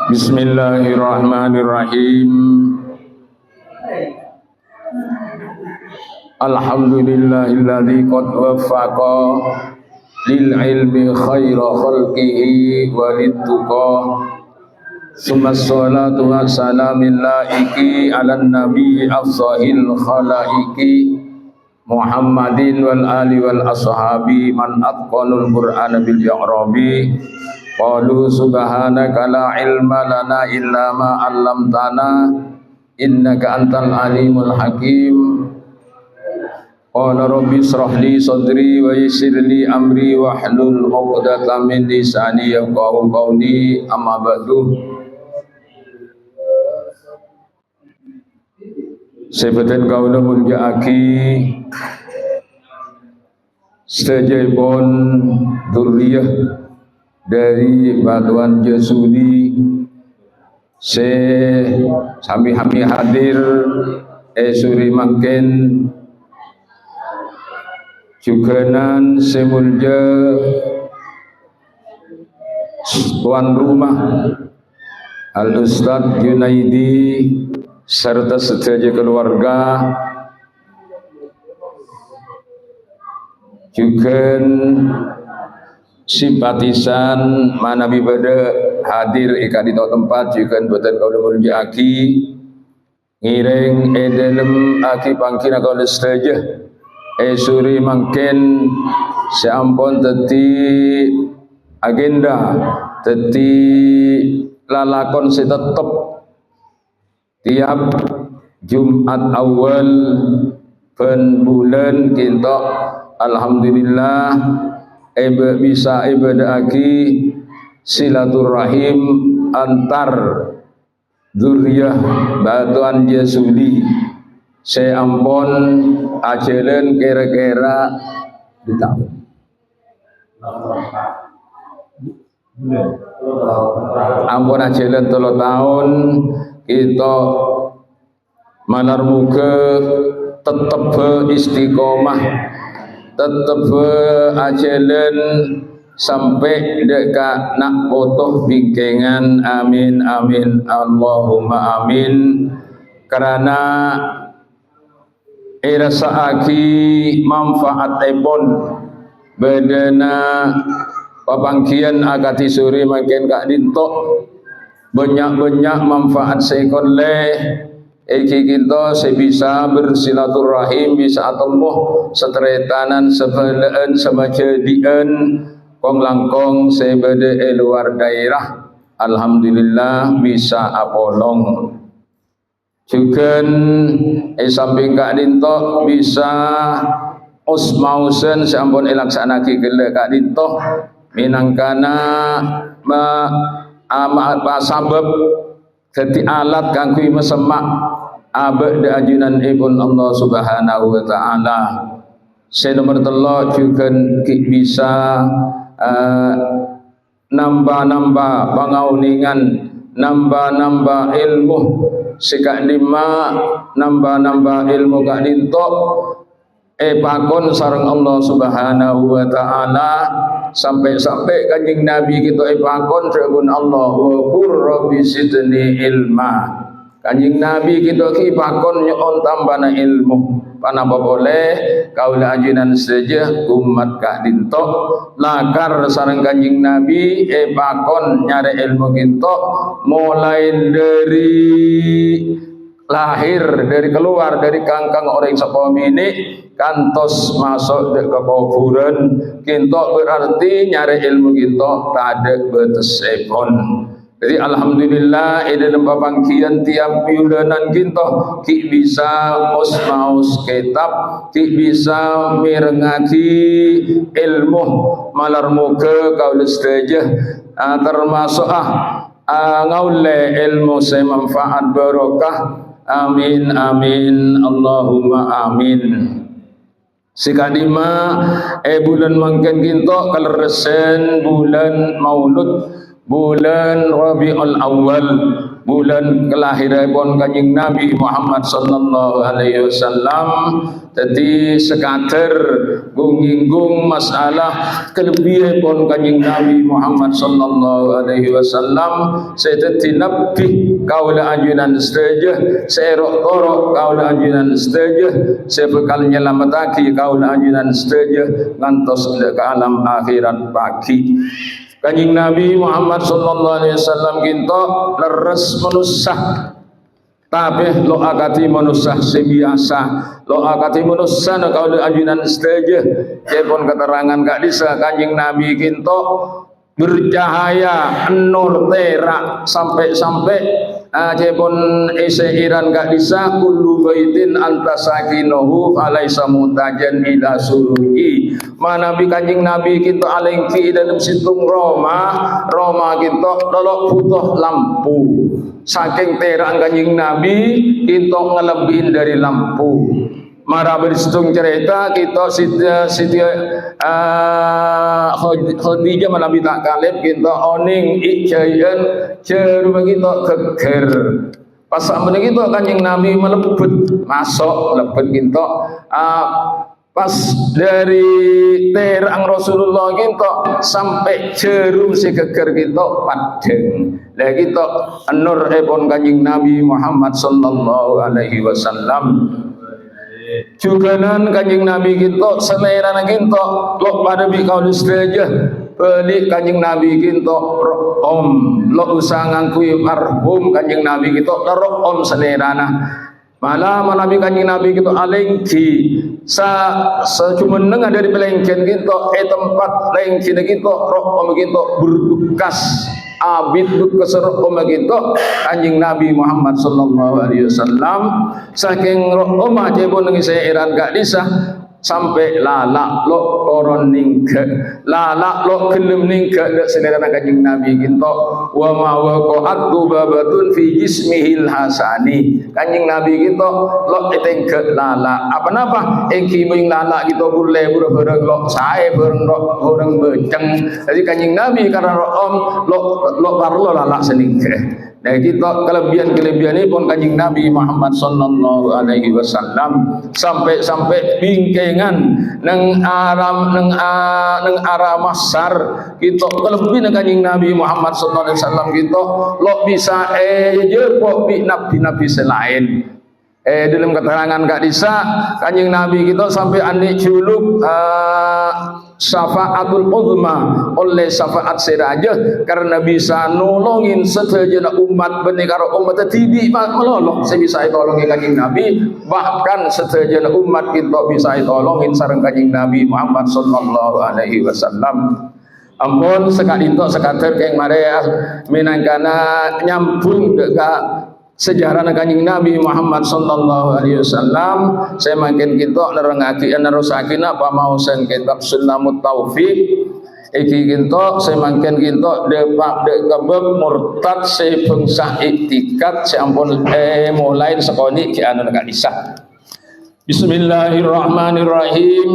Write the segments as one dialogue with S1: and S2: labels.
S1: Bismillahirrahmanirrahim. Alhamdulillahilladzi qad waffaqa lil ilmi khaira khalqihi walituqa. Summa salatu wassalamu laiki ala nabi afsahil khalaiki Muhammadin wal ali wal ashabi man atqanul qur'ana bil i'rabi. Qalu subhanaka la ilma lana illa ma 'allamtana innaka antal alimul hakim. Qala rabbi ishrah li sadri wa yassir li amri wahlul 'uqdatam min lisani yafqahu qawli. Amma ba'du. Sebadan kaula mulyakake sedayapun dzurriyyah dari Batuan Jesuli sami hadir suri mangken juganan semulja tuan rumah Al Ustadz Junaidi serta sedaya keluarga, juga simpatisan manabi pada hadir ika di tempat juga boten kaula mulyakake ngiring dalam aki pangkina kaula sedaya suri mangken sampun teti agenda teti lalakon tetep tiap Jumat awal pen bulan kita alhamdulillah bisa ibadahaki silaturahim antar dzurriyyah Batuan Jesuli. Saya ampun ajelen kira-kira di tahun ampun ajelen 3 tahun kita malar muka tetap istiqomah, tetap ajalan sampai dekat nak potoh bingkengan. Amin amin Allahumma amin. Karena irasaaki manfaatipun bedana papangkian agati suri makin kak dintok banyak manfaat sekon leh. Iki kita sebisa bersilaturahim, bisa atemuh seteretanan sebelaan semajadian kong langkong sebede luar daerah. Alhamdulillah bisa apolong. Juga samping kak dintok bisa usmausen sampun elaksanaki gele kak dintok minangkana apa sabab jadi alat kanggo mesemak abad ajunan ibun Allah Subhanahu wa taala. Nomor 3 juga bisa nambah pangauningan, nambah ilmu. Sikak 5 nambah ilmu kak dintok pakon sareng Allah Subhanahu wa taala. Sampai kanjeng Nabi kita pakon rebun Allah wa qur rabbi zidni ilma. Kanjeng Nabi kita ki pakon nyon tambana ilmu. Panapa boleh kaula ajinan saja umat kak dintok lakar sareng kanjeng Nabi pakon nyari ilmu kita mulai dari lahir, dari keluar dari kangkang orang sapamini kantos masuk ke kuburan kita berarti nyari ilmu kita tak ada batasipun. Jadi alhamdulillah dalam papangkian tiap bulanan kita ki bisa maus kitab, ki bisa mirengaki ilmu malar muka kaula sedaya termasuk ngaule ilmu saya manfaat barokah. Amin amin Allahumma amin. Sikadima bulan mangken kita keleresen bulan Maulud, bulan Rabiul Awal. bulan kelahiranipun Kanjeng Nabi Muhammad sallallahu alaihi wasallam. Jadi sekater gunginggung masalah kelebihanipun Kanjeng Nabi Muhammad sallallahu alaihi wasallam. Sedadi nabi kaula anjunan sedaya, serok-korok kaula anjunan sedaya, sebekal nyelametake kaula anjunan sedaya ngantos ke alam akhirat pagi. Kanjeng Nabi Muhammad sallallahu alaihi wasallam kinto leres manusah tapi lo akati manusah sebiasa, lo akati manusah na kaula anjunan sedaya. Jepun keterangan kak disa Kanjeng Nabi kinto bercahaya nur terak sampai jepun iseiran kak disa kullu baitin anta sakinahu falaisa mutajan ila suruhi. Manabi Kanjeng Nabi kinto alengki dalam situng Roma kinto lolok butuh lampu. Saking terang Kanjeng Nabi kinto ngelebihin dari lampu. Mara bersitung cerita kita Siti Khadijah Nabi tak kalib kinto oning ikjayan ceru kita geger. Pas sampeyan kita Kanjeng Nabi melebet masuk lebet kinto pas dari terang Rasulullah kita sampai jerum si geger kita padeng. Lah kita nur epon Kanjeng Nabi Muhammad sallallahu alaihi wasallam. Juga nan Kanjeng Nabi kita selera kita lo pada bi kaul sedaya beli Kanjeng Nabi kita om lo usah ngangkui marhum Kanjeng Nabi kita om selerana. Malah Nabi Kanjeng Nabi kita alengki secumeneng dari pelengken kita tempat lengkin kita roh kita berbekas abid keserok kita Kanjeng Nabi Muhammad sallallahu alaihi wasallam saking roh omah jebon ngi seiran gak disah sampai lalak lo koron ningke lalak lo gelem ningke dak sederhana Kanjeng Nabi kita wa ma waqa'atu babatun fi jismihil hasani. Kanjeng Nabi kita lo etengke lalak apa napa engki ming lalak kita burle bureng lo sae bureng beceng. Jadi Kanjeng Nabi karena om lo parlo lalak seningke. Nah kita kelebihan ini pun Kanjeng Nabi Muhammad sallallahu alaihi wasallam sampai bingkengan neng arah masar kita kelebihan Kanjeng Nabi Muhammad sallallahu alaihi wasallam kita lo bisa jepok bi nabi selain dalam keterangan Kak Disa Kanjeng Nabi kita sampai ane juluk syafaatul uzma oleh syafaat seraja karena bisa nolongin sedaya umat benih karo umat tibi melolong saya bisa tolongin Kanjeng Nabi bahkan sedaya umat kita bisa tolongin sareng Kanjeng Nabi Muhammad sallallahu alaihi wasallam. Ampun sekali itu sekater keng marea minangkana nyambung dekat sejarah Kanjeng Nabi Muhammad sallallahu alaihi wasallam. Saya makin kita nerangake nerusake apa mau sen kitab Sunnahut Taufik iki kita saya makin kita depak kebab murtad se bangsa iktikat sampun mulai sekoni ki anu Kak Isa. Bismillahirrahmanirrahim.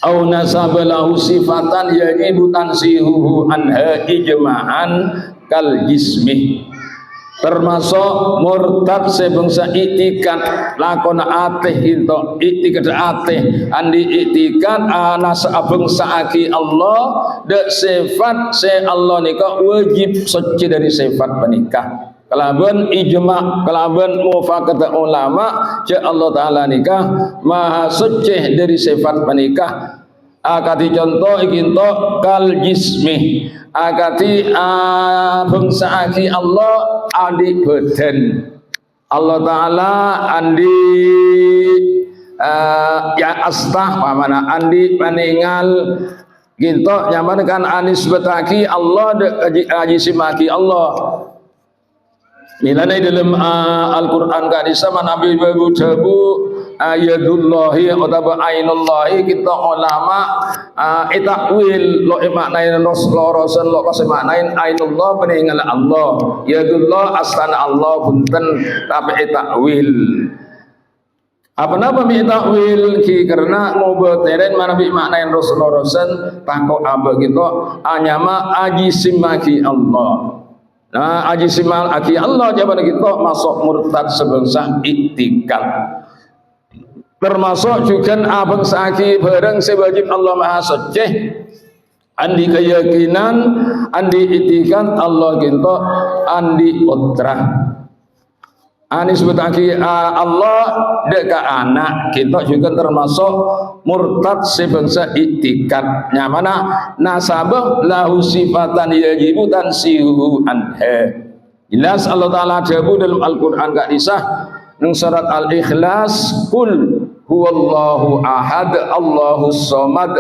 S1: Au nasabalahu sifatan yajibu tansihuhu anha ijma'an kal jismi. Termasuk murtad sebangsa iktikat lakon ateh into iktikat ateh andi iktikat anas bangsa aki Allah de sifat se Allah nika wajib suci dari sifat menikah. Kalaban ijma' kalaban mufakat ulama je Allah taala nikah maha suci dari sifat menikah. Akati contoh ikinto kal jismi akati bangsa aki Allah adi badan Allah taala andi ya astah pamana andi paningal ginto nyaman kan anis betaki Allah de simaki Allah. Milana dalam Al-Quran kadisa Nabi Babu Dabu ayadullahi atau ainullahi kita ulama itakwil lo maknain rosan lo kasih maknain ainullah peninggal Allah yadullah astana Allah punten tapi itakwil apa napa mi takwil ki karena mau berteren mana bi maknain rosan takut apa gitu anyama aji simaki Allah. Nah, aji simal aki Allah jaban kita masuk murtad sebangsa iktikad. Termasuk juga abang saki bareng sebajib Allah Maha Suci. Andi keyakinan, andi iktikad Allah kita andi utrah. Ani sebutake Allah dekat anak kita juga termasuk murtad sebangsa iktikad. Nya mana nasabah lahu sifatan yajibu tansihu anha. Jelas Allah Taala jabu dalam Al-Qur'an gak disah nang surat Al-Ikhlas kul huwallahu ahad Allahus samad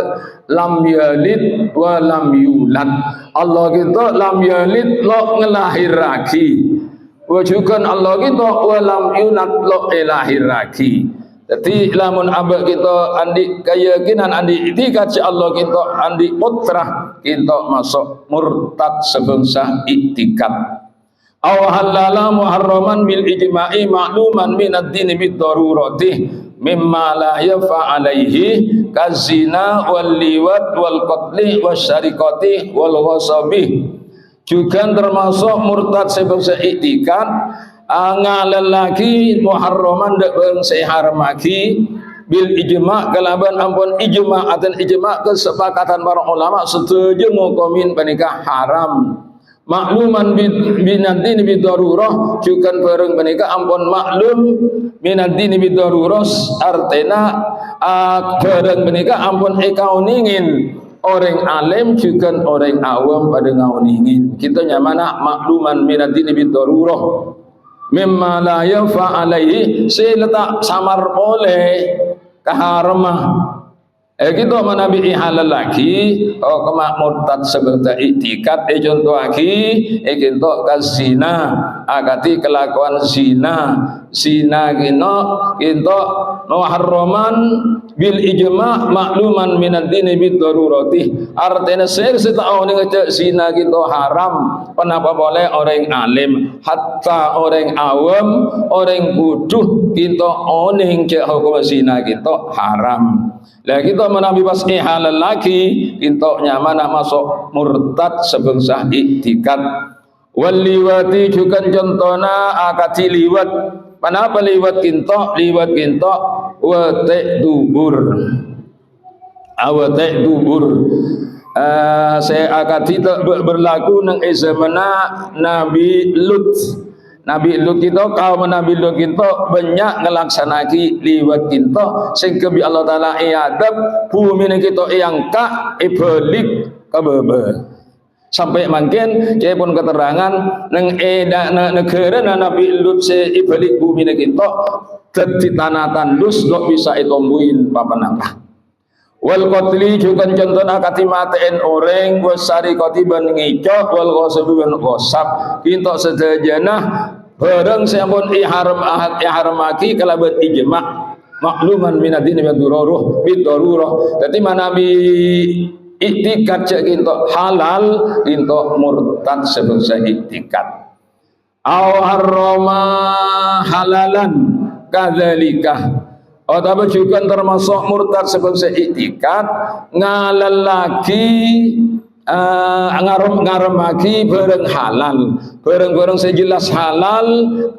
S1: lam yalid wa lam yulad. Allah kita lam yalid lo ngelahiraki. Wajukan Allah kita walam yunat lo lahir lagi. Jadi lamun abak kita andi keyakinan andi iktikad Allah kita andi putra kita masuk murtad sebangsa iktikad. Aw halala muharraman bil ijma'i ma'luman min ad-din bid darurati mimma la yafa alaihi kazina wal liwat wal qatli wasyariqati wal ghasabi. Juga termasuk murtad sebangsa iktikad ngalal lagi muharraman dak bangsa haram lagi bil ijma' kalaban ampun ijma' atan ijma' kesepakatan para ulama setuju ngukumin pernikah haram makluman binadin bidarurah juga bareng pernikah ampun maklum binadin bidarurah artena bareng pernikah ampun ekau ningin orang alim juga orang awam pada ngauningin. Kita nyamana makluman minadini bidarurah mimma la yafa alaihi letak samar boleh kaharamah. Kita menabi halal lagi kemak murtad sebangsa iktikad contoh lagi kita kasina agati kelakuan zina kita muharraman bil ijma' makluman minad dini bid darurati artinya setahun ngecek zina kita haram kenapa boleh orang alim hatta orang awam orang bodoh kita oning cek hukum zina kita haram. Lah kita menabi pas halal lagi kita nyaman masuk murtad sebangsa iktikad. Wal liwati juga contohna akati liwat. Kenapa liwat kinto? Liwat kinto watek dubur. Awatek dubur. Saya akati berlaku nang zamana Nabi Lut. Nabi Lut kita kaum Nabi Lut kita banyak ngelaksanaki liwat kita sehingga bi Allah Taala iadab bumi kita yang ka ibalik kabebe sampai mungkin saya pun keterangan nang negara Nabi Lut se ibalik bumi kita dadi tanah tandus lo bisa itombuin papan-papan. Wal qatli juga contohna kati maten orang wasari qatiban ngicok wal ghasabi wan ghasab kinto sedajana bareng sampun ihram aki kalaban ijma' makluman minadin bidarurah. Dadi manabi iktikad cek kinto halal kinto murtad sebangsa iktikad. Aw harrama halalan kadzalika. Tapi juga termasuk murtad sebangsa iktikad ngalal lagi ngaram lagi bareng halal bareng sejelas halal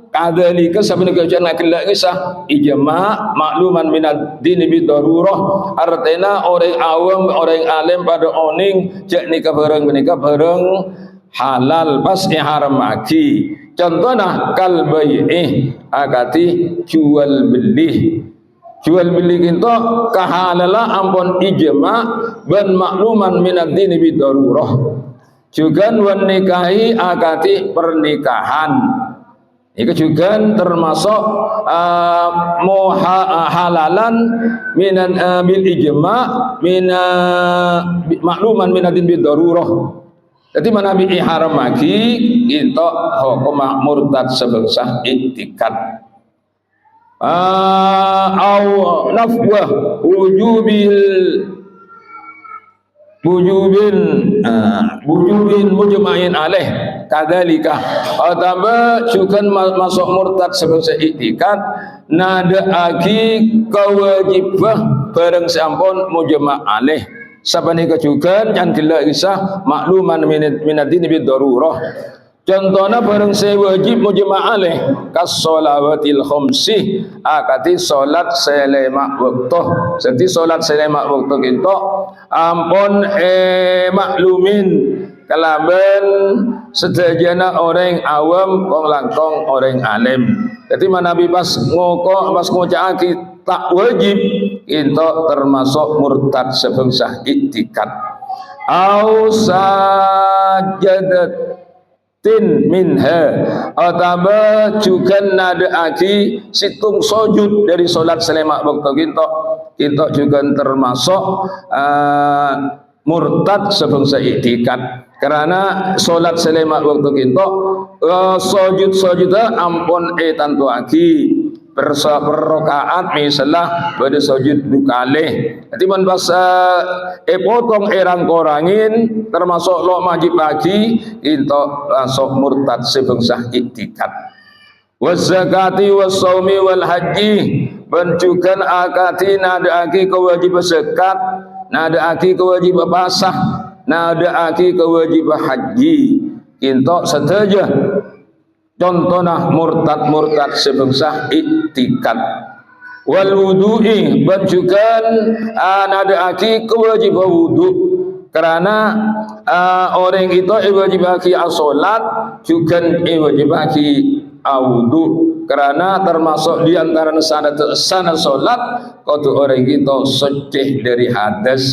S1: kadzalika sabana kajian akillah kisah ijma' makluman minad din bidarurah artinya orang awam orang alim pada oning cek nikah bareng halal pas haram lagi contohnya kal bai'ih akati jual beli kita kahalala ampun ijma' ban makluman minad dini bidarurah juga wan nikahi akati pernikahan itu juga termasuk halalan minan bil ijma' makluman minad dini bidarurah. Jadi mana bi ihram lagi kita hukum murtad sebangsa iktikad. Au nafwah wujubin mujma'in alaih kadzalika ataba juga masuk murtad sebangsa iktikad nada agi kewajibah bareng sampun mujma' alaih sabanika juga yang tidak kisah makluman minad dini bidarurah Contohnya bareng saya wajib mujma' alaih kas sholawatil khamsih akati salat selema waktu. Jadi salat selema waktu kita ampun maklumin kalaban sedajana orang awam kong langkong orang alim. Jadi manabi pas ngocaki tak wajib itu termasuk murtad sebangsa iktikat. Au sajadat tin minha ataba juga nadaaki situng sujud dari solat selema waktu kita juga termasuk murtad sebangsa iktikat karena solat selema waktu kita sujud ampun tantuaki berrokaat misalnya pada sujud dukalih. Jadi man pas potong korangin termasuk lo majib lagi itu langsung murtad sebangsa iktikat. Wazakati wasaumi wal haji bencukan akati nadaaki kewajiban zakat, nadaaki kewajiban pasah, nadaaki kewajiban haji. Itu saja contohnya murtad sebangsa iktikat. Wal wudu'i bencukan nadaaki kewajiban wudu karena orang itu wajibaki as-salat juga wajibaki wudu karena termasuk di antara sana salat kudu orang itu suci dari hadas.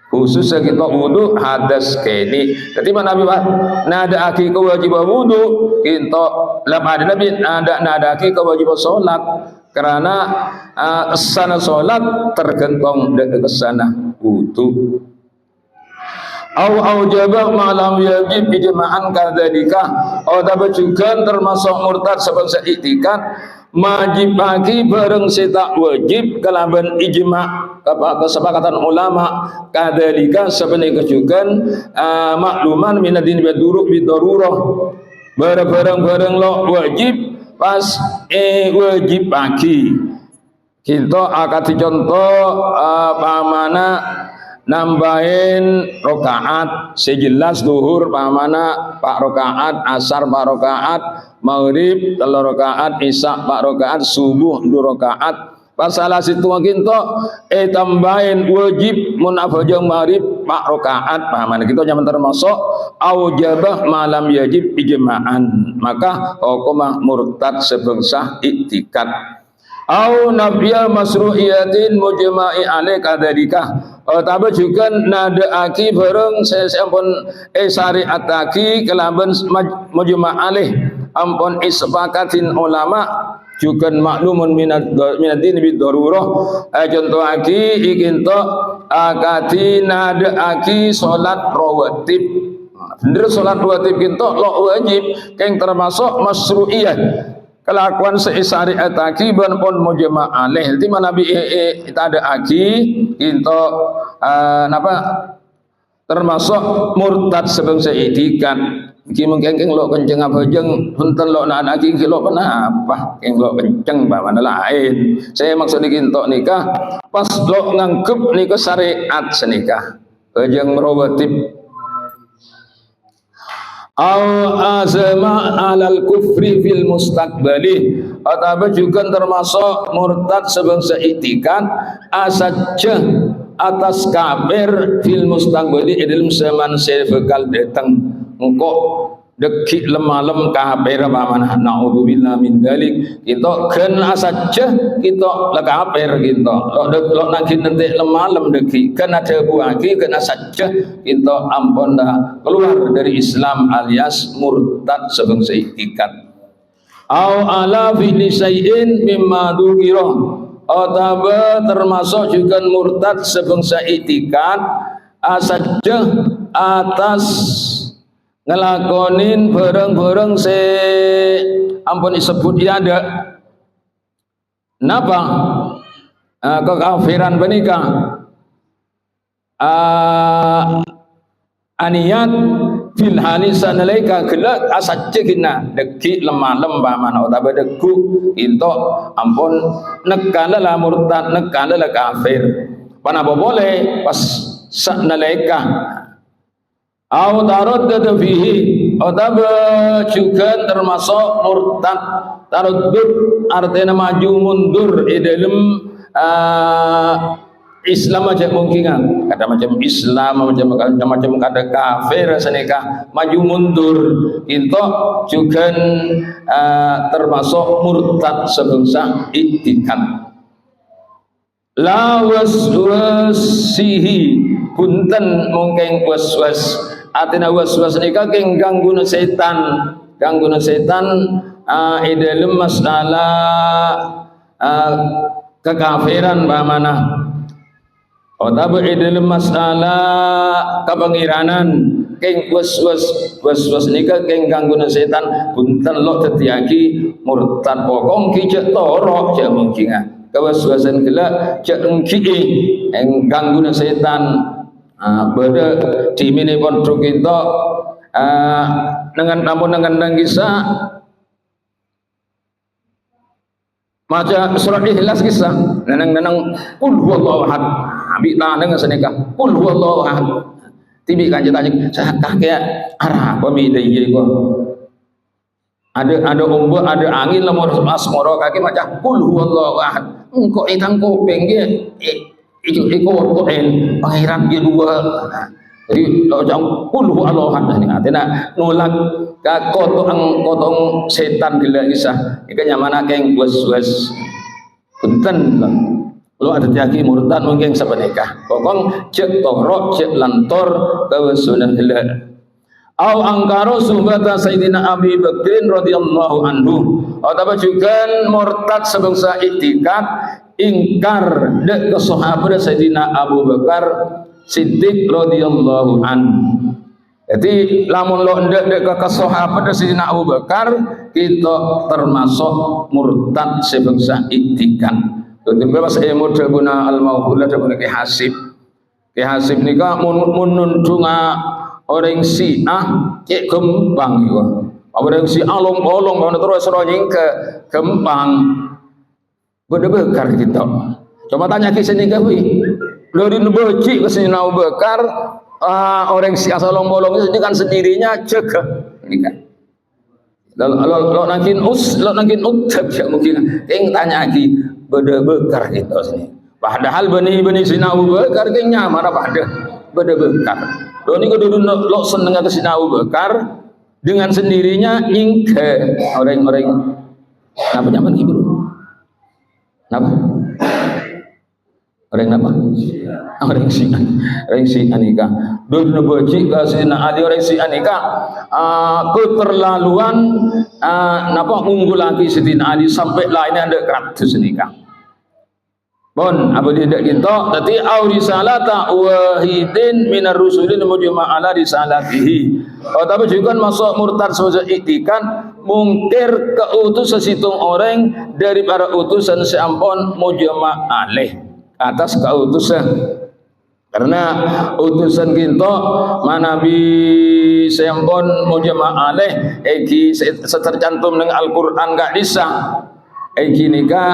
S1: Khususnya kita wudu hadas kini. Jadi mana Nabi nadaaki kewajiban wudu kita ada Nabi nadaaki kewajiban salat karena sana salat tergantung dari sana wudu. Au jabah malam wajib ijma'an kadzalika atau juga termasuk murtad sebangsa iktikat majib bagi bareng setak wajib kalaban ijma' kesepakatan ulama kadzalika sebenarnya juga makluman minadin bidururah bareng-bareng lo wajib pas wajib bagi kita akan contoh pamana nambahin rokaat sejelas duhur pamana pak rokaat asar pak rokaat maghrib 3 rokaat isya 4 rokaat subuh 2 rokaat pasalah situ kinto tambahin wajib mun afajang maghrib 4 rokaat pamana kita nyaman termasuk aujabah malam yajib ijma'an maka hukumah murtad sebangsa iktikat au nabiyal masru'iyatin mujma'i alaih kadzalika tapi juga nadaaki bareng sampun syariataki kelaban mujma' alaih ampun sepakatin ulama juga maklumun minadin bidururah contoh aki ikinto akati nadaaki salat rawatib bener salat rawatib kinto lo wajib keng termasuk masru'iyah kelakuan seisari ataki ban pun mujma' alaih di mana Nabi ada aki itu napa termasuk murtad sebangsa iktikat iki mungkin lo kenceng apa jeng punten lo nak aki lo pernah apa keng lo kenceng mana lain saya maksud dikinto nikah pas lo ngangkep nikah syariat senikah kejeng merawatib au azama alal kufri fil mustaqbali atau juga termasuk murtad sebangsa iktikat asajah atas kafir fil mustaqbali dalam zaman saya bakal datang engkau dekik lemalem kafir pamana naudzubillah min dzalik kita kena saja kita la kafir kita lo nanti lemalem dekik kena tebuaki kena saja kita ampun dah keluar dari Islam alias murtad sebangsa iktikat au ala fi syai'in mimma dzukira atau termasuk juga murtad sebangsa iktikat saja atas ngelakonin bareng-bareng ampun disebut ya ada napa kekafiran benika aniat fil halisa nalaika gelak asajja kina deki lemah lembah mana utawa deku itu ampun nekala la murtad nekala la kafir panapa boleh pas sak nalaika au taraddada fihi atau juga termasuk murtad. Taraddud artinya maju mundur di dalam Islam aja mungkin kata macam Islam macam kata kafir senika maju mundur itu juga termasuk murtad sebangsa iktikad. La waswasihi punten mungkin waswas artinya waswas nika keng gangguan setan dalam masalah kekafiran bagaimana atau dalam masalah kepangiranan keng waswas nika keng gangguan setan punten lo tetiaki murtad pokong kijak torok jak mungkin kewaswasan gila jak ngki eng gangguan setan pada di mini pondok kita dengan kisah maca surat Ikhlas kisah nenang qul huwallahu ahad abi tanang senika qul huwallahu ahad tibi kan tanya saya kakek arah pemidai ko ada ombak ada angin lemur asmoro kaki maca qul huwallahu ahad engko itang kopeng ge iku koen pangeran ge dua jadi lo jang qul huwallahu ahad ini artinya nolak ka kotong setan gila kisah ikan nyamana keng was punten lo ada tiaki murtad mungkin sebenarnya pokong cek torok cek lantor kawasunan gila au angkaro sumbata Sayyidina Abi Bakrin radhiyallahu anhu atau juga murtad sebangsa iktikad ingkar dek ke sahabat Sayyidina Abu Bakar Siddiq radhiyallahu anhu. Jadi lamun lo ndak ke sahabat Sayyidina Abu Bakar kita termasuk murtad sebangsa iktikad. Jadi bebas emur guna al-mauhulah guna Ki Hasib nika munundunga orang Syiah cek gempang yo. Orang Syiah long-long mau terus ronying ke gempang. Bedebekar kita. Coba tanya ke sini ke wi. Dari nebeci ke Sayyidina Abu Bakar orang si asal bolong ini kan sendirinya cegah ini kan lo nangkin ucap ya mungkin yang tanya lagi beda bekar gitu sini padahal benih Sayyidina Abu Bakar kayaknya mana pada beda bekar lo ini kudu lo seneng ke Sayyidina Abu Bakar dengan sendirinya ingke orang-orang apa nyaman ibu apa orang apa? Orang Syiah nikah. Dulu nabaji ke Sayyidina Ali orang Syiah nikah. Keterlaluan napa unggul lagi Sayyidina Ali sampai lainnya ada katus nikah. Bon, apa dia kita? Tadi au risalata wahidin minar rusulin mujma'ala risalatihi. Tapi juga masuk murtad sebagai iktikad mungkir keutusan situng orang dari para utusan seampun mujma'alih atas keutusan karena utusan kita manabi sempon mujma'alih iki setercantum dengan Al-Qur'an gak bisa iki nika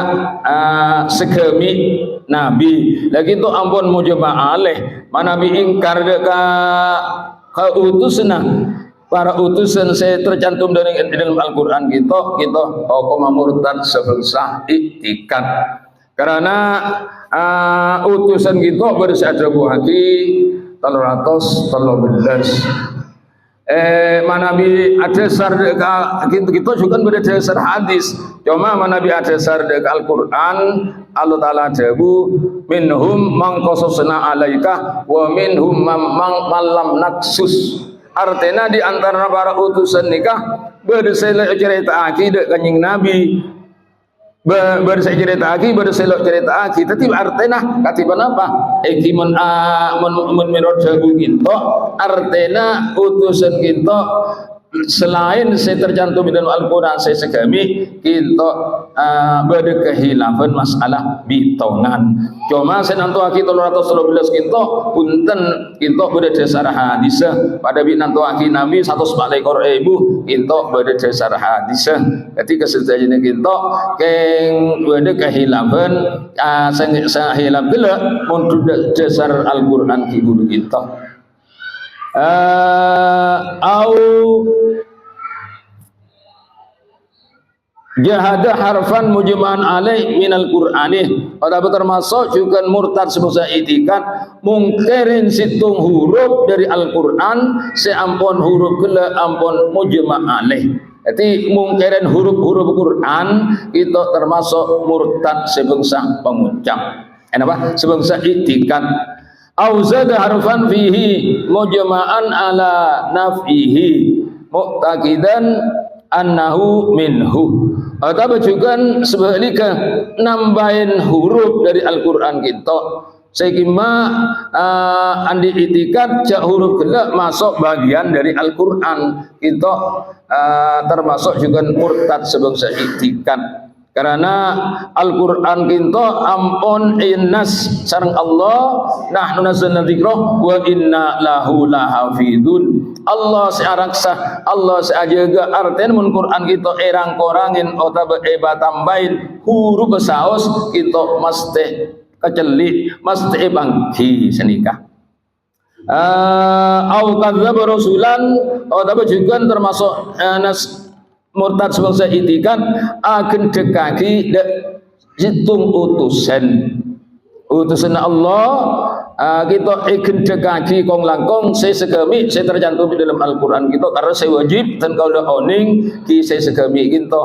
S1: segemi nabi lagi itu ampun mujma'alih manabi ingkar deka keutusan para utusan saya tercantum dalam Al-Qur'an kita hukum murtad sebangsa iktikad karena utusan kita bersada buhati 313 manabi adasar kita juga berdasar hadis cuma manabi adasar dek Al-Qur'an Allah Ta'ala jabu minhum man qasasna alaika wa minhum man lam naksus artinya di antara para utusan nikah berdasar cerita akidah kanjing Nabi bersa cerita lagi berselok cerita lagi tapi artinya katiban apa ikimun menurut jabu kita artinya utusan kita selain saya tercantum dalam Al-Quran saya segami kita berkehilafan masalah bitongan cuma saya nanti kita 313 kita punten kita berdasar hadis pada binantu aki Nabi 140 ribu kita berdasar hadis ketika sejajarnya kita keng berkehilafan saya hilaf gila untuk dasar Al-Quran kibur kita au jahada harfan mujma'an alaih minal qur'ani, atau termasuk juga murtad sebangsa itikat mungkirin situng huruf dari Al-Qur'an seampun huruf gela ampun mujma' alaih. Jadi mungkirin huruf-huruf Quran itu termasuk murtad sebangsa pengucap. Kenapa? Sebangsa itikat. Au zada harfan fihi mujma'an ala naf'ihi mu'taqidan annahu minhu, atau juga sebaliknya nambahin huruf dari Al-Quran kita sehingga andi itikat jak huruf gelak masuk bagian dari Al-Quran kita termasuk juga murtad sebangsa itikat. Karena Al-Quran kita ampun innas sareng Allah nahnu nazzalna dzikra wa inna lahu lahafidun. Allah searaksa, Allah seajaga artian mun Quran kita erang korangin atau tambahin huruf saos kita mesti kecelik mesti bangki senikah. Au kadzdzaba rasulan atau juga termasuk murtad sebangsa itikat akan dekaki hitung utusan Allah kita akan dekaki kong langkong saya segami saya tercantum di dalam Al-Quran kita karena saya wajib dan kalau oning ki saya segami kita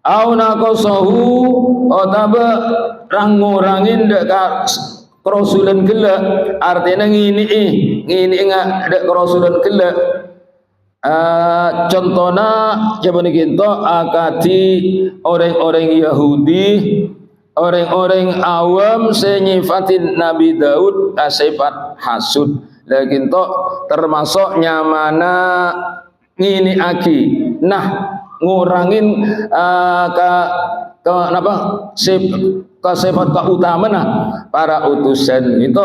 S1: au naqasahu ataba rangurangin dek kerasulan gela artinya ngini nggak kerasulan gela. Contohnya jaman kita akadi orang-orang Yahudi, orang-orang awam senyifatin Nabi Daud sifat hasud. Lagi kita termasuk nyamana ngini aki. Nah ngurangin sifat keutamaan para utusan itu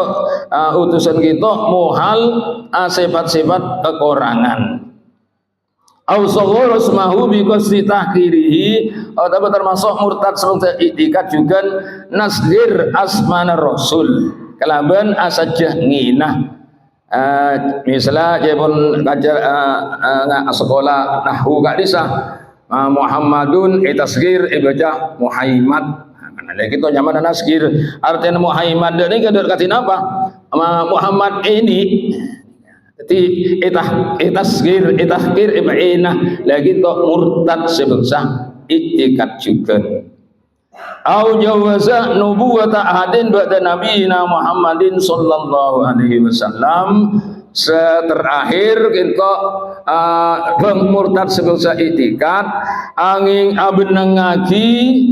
S1: utusan kita muhal sifat-sifat kekurangan. Au saghara ismahu bi qasdi tahqirihi, atau termasuk murtad sebangsa itikat juga nasdir asmana rasul kalaban asajah nginah. Misalnya jepun kajar sekolah nahwu kak disa Muhammadun tasghir ibadah Muhammad. Nah, kita nyaman nasgir artinya Muhammad ini kader katin apa? Muhammad ini itasgir ib'inah lagi to murtad sebangsa itikat juga. Au jawaza nubuwata ahadin ba'da nabiyina Muhammadin sallallahu alaihi wasallam. Terakhir kita murtad sebangsa itikat angin abenengagi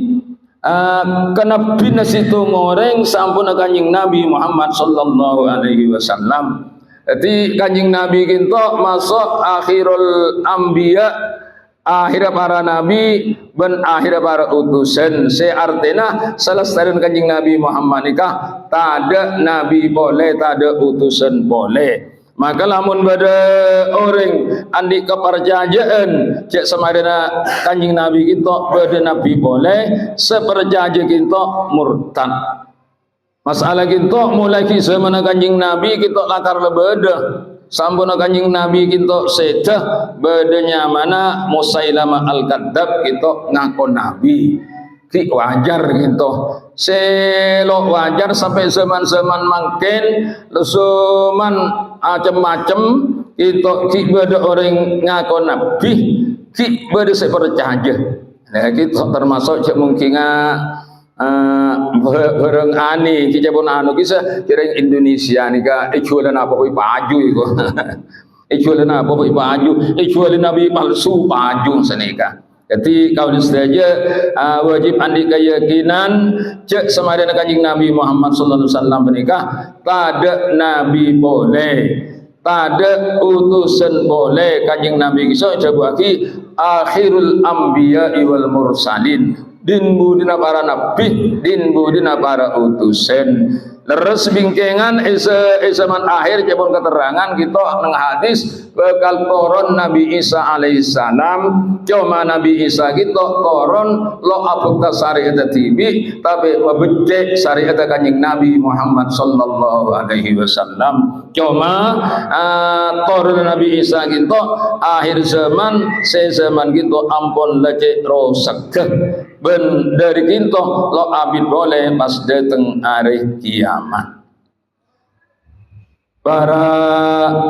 S1: kenapa situ ngoreng sampun kanjing Nabi Muhammad sallallahu alaihi wasallam. Jadi kanjing Nabi kita masuk akhirul anbiya, akhir para nabi dan akhir para utusan. Artinya selesai kanjing Nabi Muhammad nikah tak ada nabi boleh, tak ada utusan boleh. Maka lamun pada orang andi kepercayaan cek samadana kanjing Nabi kita pada nabi boleh, sepercaya kita murtad. Masalah kita mulai kisah mana kanjing Nabi kita lakar lebeda sampun kanjing Nabi kita sedah bedanya mana Musailamah al-Kadzab kita ngaku Nabi ki wajar gitu selo wajar sampai zaman-zaman makin lesuman macam-macam kita ki beda orang ngaku Nabi ki beda sepercaya. Nah kita termasuk cek mungkin bareng ani kita pun anu kisah kira Indonesia nih kak jualan apa pun baju itu jualan apa pun baju jualan nabi palsu baju senika. Jadi kau saja wajib andi keyakinan cek sama dengan kanjing Nabi Muhammad sallallahu alaihi wasallam menikah tak ada nabi boleh, tak ada utusan boleh. Kanjing Nabi kisah coba lagi akhirul anbiya wal mursalin, din budina para nabi, din budina para utusan. leres bingkengan zaman akhir jabon keterangan kita nang hadis bakal toron Nabi Isa alaihissalam. Cuma Nabi Isa kita toron lo apakah syariat tibi tapi wabecek syariat kanjeng Nabi Muhammad sallallahu alaihi wasallam. Cuma toron Nabi Isa kita akhir zaman zaman kita ampun lecek rosak ben dari kita lo abid boleh pas dateng hari kiamat. Para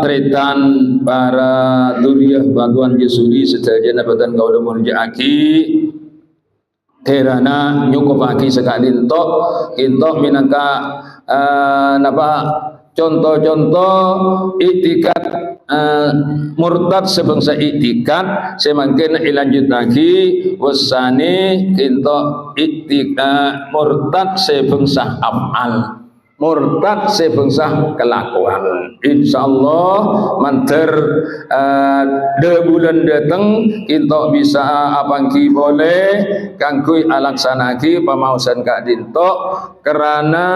S1: tretan, para duriyah bantuan Yesudi sedaya nabatan kaula murjaaki terana nyukupaki sekadin tok kinto minangka napa contoh-contoh iktikat murtad sebangsa iktikat semangkin ilanjut lagi wasani kinto iktikat murtad sebangsa af'al murtad sebangsa kelakuan. Insyaallah manter de bulan datang kita bisa apangki boleh kangkui alaksanaki pamausan kak dinto karena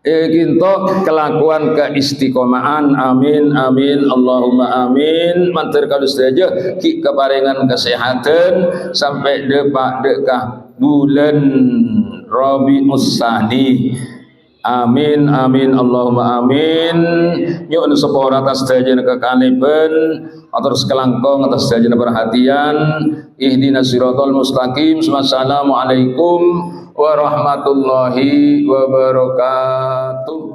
S1: kinto kelakuan keistiqomahan. Amin amin Allahumma amin. Manter kalau saja ki keparingan kesehatan sampai depak dekah bulan Rabiul Tsani. Amin amin Allahumma amin. Nyuk nu sepora atas dajana kekaliben atur sekelangkong atas dajana perhatian. Ihdinas siratal mustaqim. Wassalamualaikum warahmatullahi wabarakatuh.